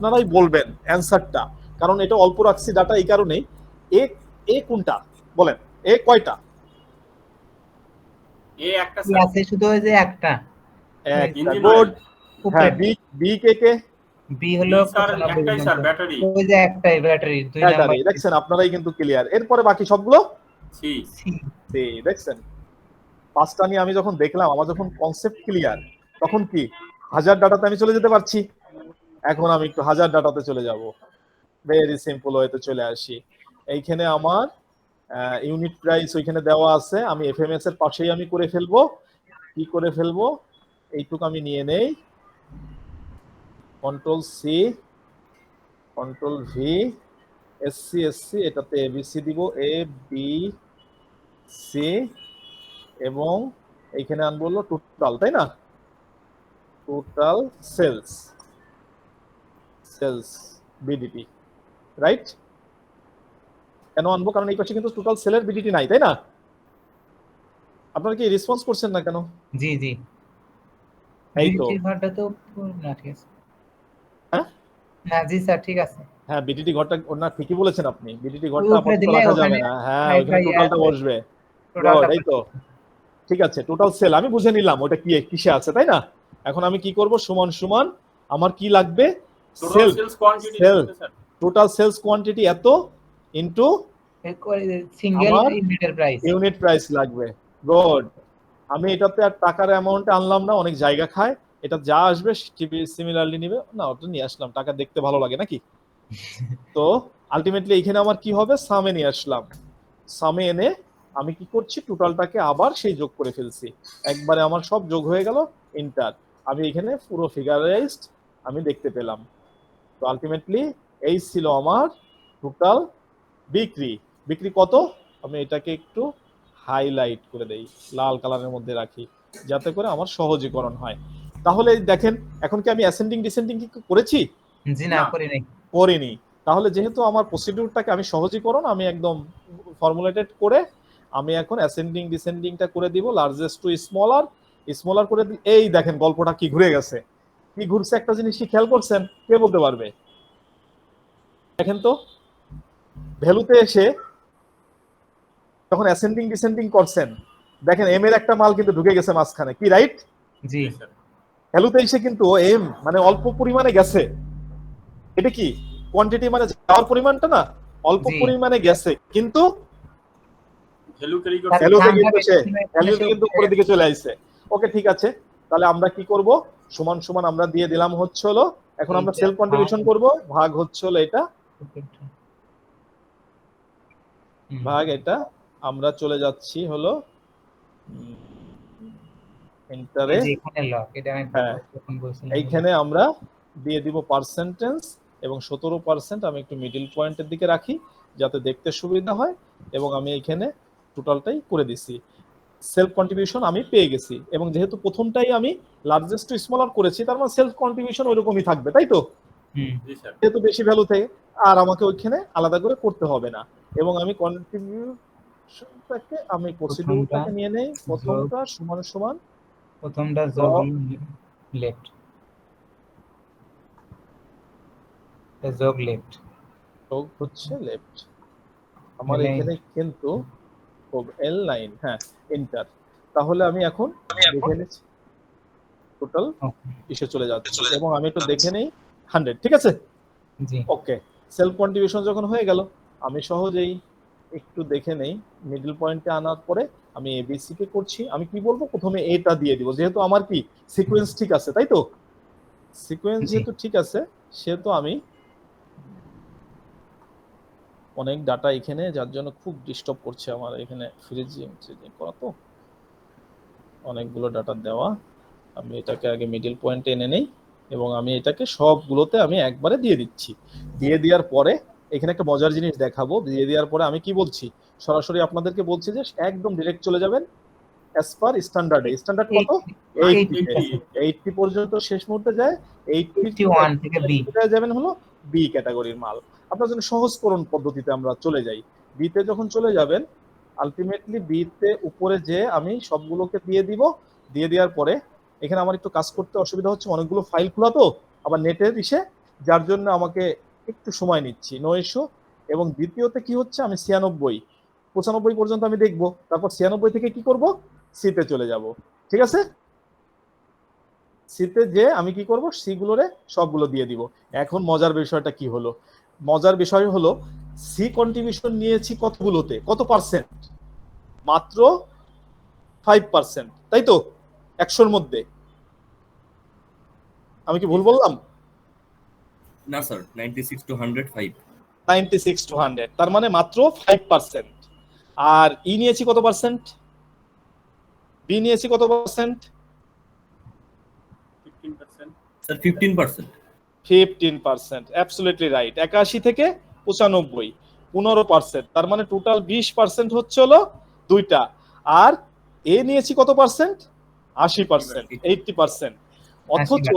আপনারাই বলবেন অ্যান্সারটা, কারণ এটা অল্প রাখছি ডাটা এই কারণেই। এ এ কোনটা বলেন, এ কয়টা? এ একটা স্যার, আছে শুধু ওই যে একটা একটা, গুড। হ্যাঁ, বি, বি কে কে? বি হলো স্যার একটাই স্যার, ব্যাটারি। ওই যে একটাই ব্যাটারি, দুই নাম্বার ব্যাটারি, দেখছেন আপনারাই কিন্তু ক্লিয়ার। এরপরে বাকি সবগুলো সি। সি, দেখছেন। পাঁচটা নিয়ে আমি যখন দেখলাম, আমার যখন কনসেপ্ট ক্লিয়ার, তখন কি হাজার ডাটাতে আমি চলে যেতে পারছি। এখন আমি একটু হাজার ডাটাতে চলে যাব, ভেরি সিম্পল ওয়েতে চলে আসি। এইখানে আমার ইউনিট প্রাইস ওইখানে দেওয়া আছে, আমি এফএমএস এর পাশেই আমি করে ফেলবো। কি করে ফেলবো, এইটুকু আমি নিয়ে নেই, control C, control V, SC SC, এটাতে এবিসি দিব, এ বি সি, এবং এইখানে আনবো হলো টোটাল, তাই না? Total sales, sales BDT, right? কেন আনবো, কারণ এই পাশে কিন্তু টোটাল সেলের বিডিটি নাই, তাই না? আপনারা কি রেসপন্স করছেন না কেন? জি জি, এই তো, বিডিটি ঘরটা তো না, ঠিক আছে। হ্যাঁ না জি স্যার, ঠিক আছে। হ্যাঁ, বিডিটি ঘরটা না, ঠিকই বলেছেন আপনি, বিডিটি ওই ঘরটা উপরে আপাতত দিলে রাখা যাবে ওখানে না। হ্যাঁ, হাই ওখানে ফাই টোটালটা বসবে। টোটালটা এই তো, ঠিক আছে, টোটাল সেল আমি বুঝে নিলাম ওটা কি কিসে আছে, তাই না? এখন আমি কি করব, সমান সমান আমার কি লাগবে, total sale, sales quantity sale, লিখতে স্যার। টোটাল সেলস কোয়ান্টিটি এত ইনটু সিঙ্গেল আমার ইউনিটের প্রাইস। ইউনিট প্রাইস লাগবে। গুড। আমি এটাতে আর টাকার অ্যামাউন্ট আনলাম না, অনেক জায়গা খায়। এটা যা আসবে সিমিলারলি নিবে না, ওটা নিয়ে আসলাম, টাকা দেখতে ভালো লাগে নাকি? তো আলটিমেটলি এখানে আমার কি হবে, সামে নিয়ে আসলাম। সামে এনে আমি কি করছি, টোটালটাকে আবার সেই যোগ করে ফেলছি, একবারে আমার সব যোগ হয়ে গেল, ইন্টার। আমি এখানে পুরো ফিগারাইজড আমি দেখতে পেলাম। তো আলটিমেটলি এই ছিল আমার টোটাল বিক্রি। বিক্রি কত, আমি এটাকে একটু হাইলাইট করে দেই, লাল কালারের মধ্যে রাখি, যাতে করে আমার সহজীকরণ হয়। তাহলে দেখেন, এখন কি আমি অ্যাসেন্ডিং ডিসেন্ডিং কি করেছি? জি না, করি নাই। করিনি। তাহলে যেহেতু আমার প্রসিডিউরটাকে আমি সহজীকরণ, আমি একদম ফর্মুলেটেড করে আমি এখন অ্যাসেন্ডিং ডিসেন্ডিংটা করে দিব, লার্জেস্ট টু স্মলার, স্মলার করে দিই। এই দেখেন গল্পটা কি ঘুরে গেছে, কি ঘুরছে, একটা জিনিস কি খেয়াল করছেন, কে বলতে পারবে? দেখেন তো, ভ্যালুতে এসে যখন অ্যাসেন্ডিং ডিসেন্ডিং করছেন, দেখেন এম এর একটা মাল কিন্তু ঢুকে গেছে মাঝখানে, কি রাইট? জি স্যার। ভ্যালুতে এসে কিন্তু এম মানে অল্প পরিমাণে গেছে, এটা কি কোয়ান্টিটি মানে যাওয়ার পরিমাণটা না, অল্প পরিমাণে গেছে, কিন্তু ভ্যালুতে কিন্তু উপরের দিকে চলে আসছে। ওকে, ঠিক আছে, তাহলে আমরা কি করব, সমান সমান আমরা দিয়ে দিলাম হচ্ছে হলো, এখন আমরা সেলফ কন্ট্রিবিউশন করব, ভাগ হচ্ছে হলো এটা, ভাগ এটা, আমরা চলে যাচ্ছি হলো এন্টারে। এইখানে আমরা দিয়ে দিব পার্সেন্টেজ, এবং 17% আমি একটু মিডল পয়েন্টের দিকে রাখি যাতে দেখতে সুবিধা হয়, এবং আমি এখানে টোটালটাই করে দিছি। সেলফ কন্ট্রিবিউশন আমি পেয়ে গেছি, এবং যেহেতু প্রথমটাই আমি লার্জেস্ট টু স্মলার করেছি, তার মানে সেলফ কন্ট্রিবিউশন ওইরকমই থাকবে, তাই তো? যেহেতু বেশি ভ্যালু থেকে আর আমাকে ওইখানে আলাদা করে করতে হবে না, এবং আমি কন্ট্রিবিউশনটাকে আমি প্রসিডিউরটাকে নিয়ে নেই, প্রথমটা সমান সমান, প্রথমটা যোগ লেফট, যোগ লেফট, যোগ হচ্ছে লেফট, আমার এখানে কিন্তু এল লাইন, হ্যাঁ, এন্টার। তাহলে আমি এখন দেখে নিচ্ছি টোটাল এসে চলে যাচ্ছে, এবং আমি একটু দেখে নেই 100, ঠিক আছে? ওকে, সেলফ কন্ট্রিবিউশন যখন হয়ে গেল, আমি সহজেই একটু দেখে নেই, মিডল পয়েন্টে আনার পরে আমি এবিসি কে করছি, আমি কি বলবো, প্রথমে এটা দিয়ে দিব, যেহেতু আমার কি সিকোয়েন্স ঠিক আছে, তাই তো? সিকোয়েন্স যেহেতু ঠিক আছে, সেহেতু আমি অনেক ডাটা এখানে, যার জন্য খুব ডিস্টার্ব করছে আমার এখানে ফ্রিজিং করা, তো অনেকগুলো ডাটা দেওয়া, আমি এটাকে আগে মিডল পয়েন্টে এনে নেই, এবং আমি এটাকে সবগুলোতে আমি একবারে দিয়ে দিচ্ছি। দিয়ে দেওয়ার পরে এখানে একটা মজার জিনিস দেখাবো, দিয়ে দেওয়ার পরে আমি কি বলছি, সরাসরি আপনাদেরকে বলছি যে একদম ডিরেক্ট চলে যাবেন অ্যাজ পার স্ট্যান্ডার্ড। স্ট্যান্ডার্ড কত? 80 পর্যন্ত শেষ মুহূর্তে যায়, 81 থেকে বি যাবেন হলো বি ক্যাটাগরির মাল। আপনার জন্য সহজকরণ পদ্ধতিতে আমরা চলে যাই, বিতে যখন চলে যাবেন, আলটিমেটলি বিতে উপরে যে আমি সবগুলোকে দিয়ে দিব, দিয়ে দেওয়ার পরে এখানে আমার একটু কাজ করতে অসুবিধা হচ্ছে, অনেকগুলো ফাইল খোলা তো, আবার নেটের ইসে যার জন্য আমাকে একটু সময় নিচ্ছি, নো ইস্যু। এবং দ্বিতীয়তে কি হচ্ছে, আমি 96 95 পর্যন্ত আমি দেখবো, তারপর 96 থেকে কি করব, সিতে চলে যাব। ঠিক আছে, সিতে যে আমি কি করব, সি গুলোরে সবগুলো দিয়ে দিব। এখন মজার বিষয়টা কি হলো, মজার বিষয় হলো সি কন্ট্রিবিউশন নিয়েছি কতগুলোতে, কত পার্সেন্ট, মাত্র 5%, তাই তো, 100-র মধ্যে। আমি কি ভুল বললাম? না স্যার, 96 to 100 5। 96 to 100, তার মানে মাত্র 5%। আর ই নিয়েছি কত পার্সেন্ট, বি নিয়েছি কত পার্সেন্ট, 15%। স্যার 15%। 15%, absolutely right. 81 থেকে 95, 15%, তার মানে টোটাল 20% হচ্ছে হলো দুইটা। আর এ নিয়েছি কত পার্সেন্ট, 80%, 80%। অথচ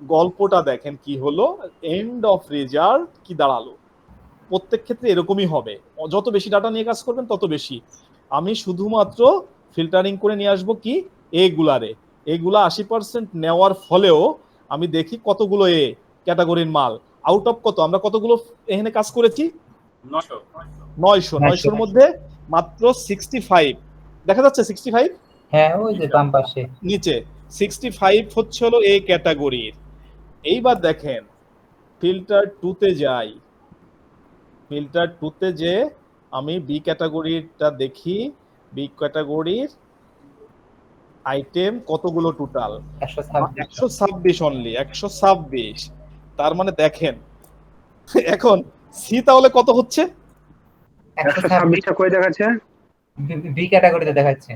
গল্পটা দেখেন কি হলো, এন্ড অফ রেজাল্ট কি দাঁড়ালো। প্রত্যেক ক্ষেত্রে এরকমই হবে, যত বেশি ডাটা নিয়ে কাজ করবেন তত বেশি। আমি শুধুমাত্র ফিল্টারিং করে নিয়ে আসবো কি, এগুলারে, এগুলা 80% নেওয়ার ফলেও আমি দেখি কতগুলো এ ক্যাটাগরির মাল, আউট অফ কত, আমরা কতগুলো এখানে কাজ করেছি, 900। 900-র মধ্যে মাত্র 65 দেখা যাচ্ছে, 65 হ্যাঁ ওই যে বাম পাশে নিচে 65 হচ্ছে হলো এ ক্যাটাগরির। এইবার দেখেন ফিল্টার 2 তে যাই, ফিল্টার 2 তে যে আমি বি ক্যাটাগরিটা দেখি, বি ক্যাটাগরির আইটেম কতগুলো টোটাল, 126 অনলি, 126। তার মানে দেখেন এখন সি তাহলে কত হচ্ছে, 126টা কই দেখাচ্ছে? বি ক্যাটাগরিতে দেখাচ্ছে।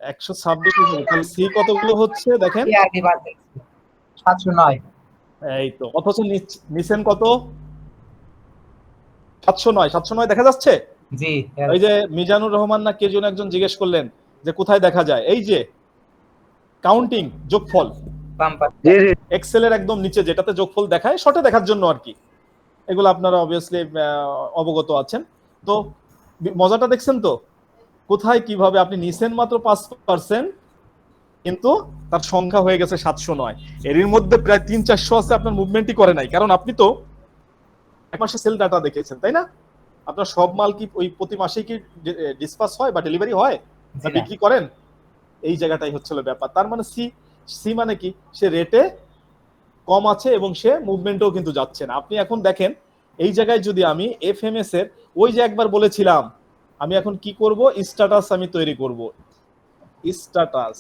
126, সি কতগুলো হচ্ছে দেখেন, এই আগে বাদ দেখছি 709। এই তো, অথচ নিছেন কত, 709, 709 দেখা যাচ্ছে। জি এই যে মিজানুর রহমান না কে যেন একজন জিজ্ঞেস করলেন যে কোথায় দেখা যায়, এই যে কাউন্টিং যোগফল, বাম পাশে জি জি এক্সেল এর একদম নিচে যেটাতে যোগফল দেখায়, শর্টে দেখার জন্য আর কি, এগুলো আপনারা অবভিয়াসলি অবগত আছেন। তো মজাটা দেখছেন তো, কোথায় কিভাবে আপনি নিছেন মাত্র 5%, কিন্তু তার সংখ্যা হয়ে গেছে 709। এর মধ্যে প্রায় 300-400 আছে আপনার মুভমেন্টই করে নাই, কারণ আপনি তো এক মাসে সেল ডাটা দেখেছেন, তাই না? আপনার সব মাল কি ওই প্রতি মাসেই কি ডিসপাস হয় বা ডেলিভারি হয় বা বিক্রি করেন, এই জায়গাটাই হচ্ছিল ব্যাপার। তার মানে সি, সি মানে কি, সে রেটে কম আছে এবং সে মুভমেন্টও কিন্তু যাচ্ছে না। আপনি এখন দেখেন এই জায়গায় যদি আমি এফএমএস এর ওই যে একবার বলেছিলাম, আমি এখন কি করব, স্ট্যাটাস আমি তৈরি করব, স্ট্যাটাস,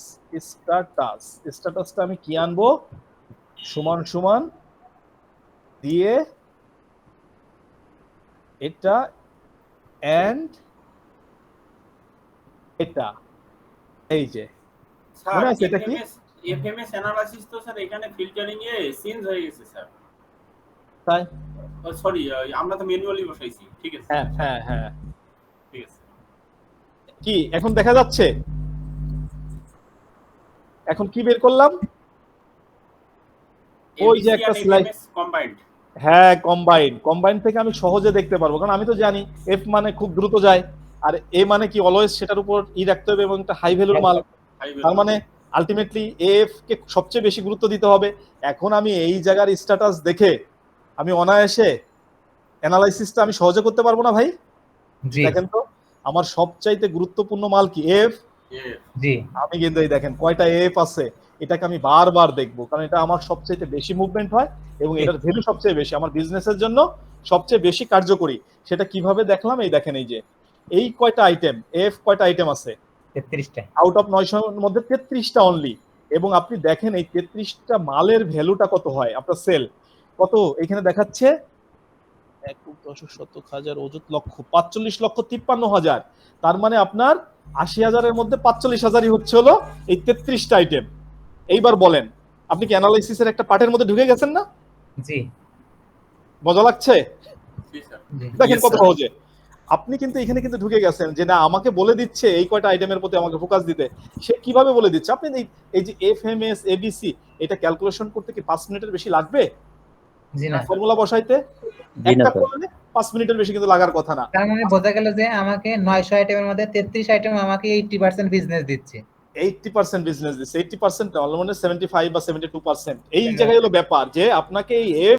স্ট্যাটাস, স্ট্যাটাসটা আমি কি আনবো, সমান সমান দিয়ে এটা এন্ড এটা, এই যে স্যার মনে আছে এটা কি, এফএমএস অ্যানালাইসিস তো স্যার এখানে ফিল্টারিং এ চেঞ্জ হয়ে গেছে স্যার। তাই সরি, আমরা তো ম্যানুয়ালি বসাইছি। ঠিক আছে, হ্যাঁ হ্যাঁ হ্যাঁ, ঠিক আছে। কি এখন দেখা যাচ্ছে, এখন কি বের করলাম, ওই যে একটা স্লাইড, কম্বাইন্ড। হ্যাঁ কম্বাইন, কম্বাইন থেকে আমি সহজে দেখতে পারবো, কারণ আমি তো জানি এফ মানে খুব দ্রুত যায়, আর এ মানে কি অলওয়েজ সেটার উপর ই রাখতে হবে এবং একটা হাই ভ্যালুর মাল, তার মানে আলটিমেটলি এফ কে সবচেয়ে বেশি গুরুত্ব দিতে হবে। এখন আমি এই জায়গার স্ট্যাটাস দেখে আমি অনায়াসে অ্যানালাইসিসটা আমি সহজে করতে পারবো না ভাই? দেখেন তো আমার সবচাইতে গুরুত্বপূর্ণ মাল কি, এফ। জি আমি কিন্তু এই দেখেন কয়টা এফ আছে, এটাকে আমি বারবার দেখবো, কারণ এটা আমার সবচাইতে বেশি মুভমেন্ট হয় এবং এটার ভ্যালু সবচেয়ে বেশি, আমার বিজনেসের জন্য সবচেয়ে বেশি কার্যকরী। সেটা কিভাবে দেখলাম, এই দেখেন এই যে এই কয়টা আইটেম, এফ কয়টা আইটেম আছে, 33টা, আউট অফ 900-এর মধ্যে 33টা অনলি। এবং আপনি দেখেন এই 33টা মালের ভ্যালুটা কত হয়, আপনার সেল কত এখানে দেখাচ্ছে, 1,10,000 অযুত লক্ষ, 45,53,000। তার মানে আপনার 80,000-এর মধ্যে 45,000ই হচ্ছে হলো এই 33টা আইটেম। এইবার বলেন আপনি কি অ্যানালাইসিসের একটা পার্টের মধ্যে ঢুকে গেছেন না? জি মজা লাগছে? জি স্যার। দেখেন Yes, কত sir. সহজে আপনি কিন্তু এখানে কিন্তু ঢুকে গেছেন, যে না আমাকে বলে দিচ্ছে এই কয়টা আইটেমের প্রতি আমাকে ফোকাস দিতে, সে কিভাবে বলে দিচ্ছে। আপনি এই যে এফএমএস এবিসি এটা ক্যালকুলেশন করতে কি 5 মিনিটের বেশি লাগবে জি না, ফর্মুলা বসাইতে? একটা করলে 5 মিনিটের বেশি কিন্তু লাগার কথা না। তার মানে বোঝা গেল যে আমাকে 900 আইটেমের মধ্যে 33 আইটেম আমাকে 80% বিজনেস দিচ্ছে। 80% বিজনেস দিচ্ছে, 80% অলমোস্ট 75 বা 72%। এই জায়গায় হলো ব্যাপার যে আপনাকে এই